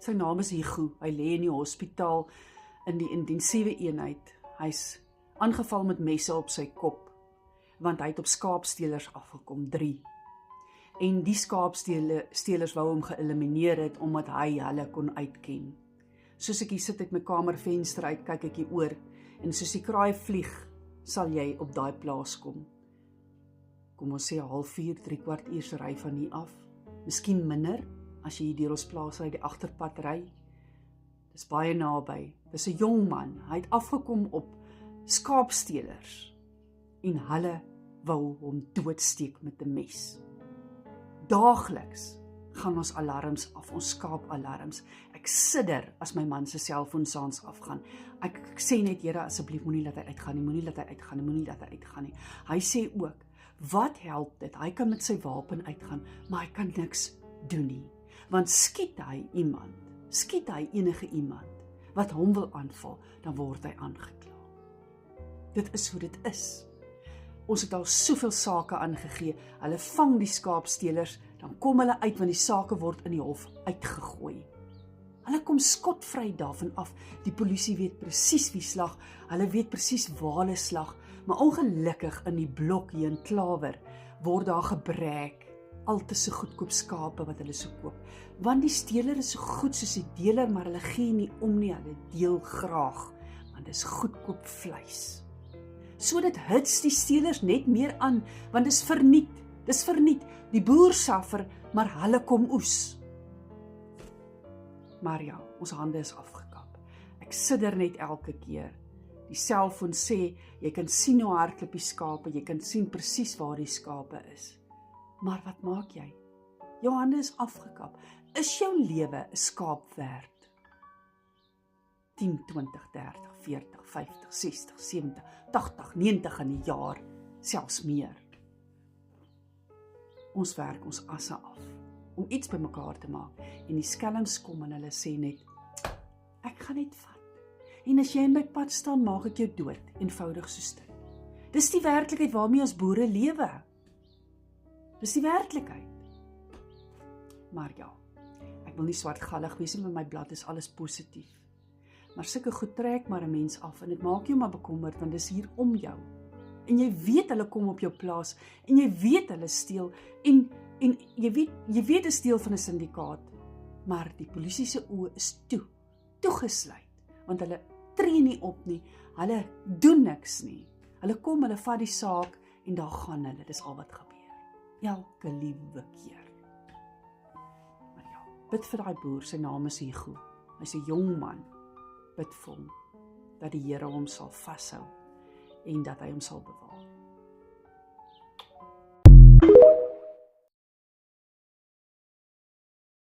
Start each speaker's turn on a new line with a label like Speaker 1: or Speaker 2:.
Speaker 1: Sy naam is Hugo, hy lê in die hospitaal in die intensiewe eenheid. Hy's aangeval met messe op sy kop, want hy het op skaapstelers afgekom, 3. En die skaapstelers wou hom geëlimineer het, omdat hy hulle kon uitken. Soos ek hier sit uit my kamervenster uit, kyk ek hier oor, en soos die kraai vlieg, sal jy op daai plaas kom. Kom ons sê 3/4, 3/4 uur se ry van hier af. Miskien minder, as jy hier deur ons plaas uit die agterpad ry. Dis baie naby. Dis 'n jong man. Hy het afgekom op skaapstelers en hulle wou hom doodsteek met 'n mes. Daagliks gaan ons alarms af, ons skaapalarms. Ek sidder as my man se selfoon saans afgaan. Ek sê net, Here, asseblief moenie laat hy uitgaan nie, moenie laat hy uitgaan nie, moenie laat hy uitgaan nie. Hy sê ook, wat help dit? Hy kan met sy wapen uitgaan, maar hy kan niks doen nie. Want skiet hy enige iemand wat hom wil aanval, dan word hy aangekla. Dit is hoe dit is. Ons het al soveel sake aangegee, hulle vang die skaapstelers, dan kom hulle uit, want die sake word in die hof uitgegooi. Hulle kom skotvry daarvan af, die polisie weet presies wie slag, hulle weet presies waar hulle slag, maar ongelukkig in die blok hier in Klawer, word daar gebruik, al te so goedkoop skape wat hulle so koop, want die steler is so goed soos die deler, maar hulle gee nie om nie, hulle deel graag, want dit is goedkoop vleis. So dit hits die stelers net meer aan, want dis verniet, die boer suffer, maar hulle kom oes. Maar ja, ons hande is afgekap. Ek sidder net elke keer. Die selfoon sê, jy kan sien hoe hardloop die skape, jy kan sien presies waar die skape is. Maar wat maak jy? Jou hande is afgekap. Is jou lewe 'n skaap werd? 10, 20, 30, 40, 50, 60, 70, 80, 90 in 'n jaar, selfs meer. Ons werk ons asse af, om iets bymekaar te maak, en die skelms kom en hulle sê net, ek gaan net vat, en as jy in my pad staan, maak ek jou dood, eenvoudig soos dit. Dis die werklikheid waarmee ons boere lewe. Dis die werklikheid. Maar ja, ek wil nie swartgallig wees nie, met my blad is alles positief. Maar sulke goed trek maar 'n mens af, en dit maak jou maar bekommerd, want dis hier om jou. En jy weet hulle kom op jou plaas, en jy weet hulle steel, en jy weet dit steel van 'n syndikaat, maar die polisie se oë is toegesluit, want hulle tree nie op nie, hulle doen niks nie. Hulle kom, hulle vat die saak, en daar gaan hulle, dis al wat gebeur. Elke liewe keer. Maar ja, bid vir daai boer, sy naam is Hugo, hy's 'n jong man, bid vir hom, dat die Here hom sal vashou, en dat hy hom sal bewaar.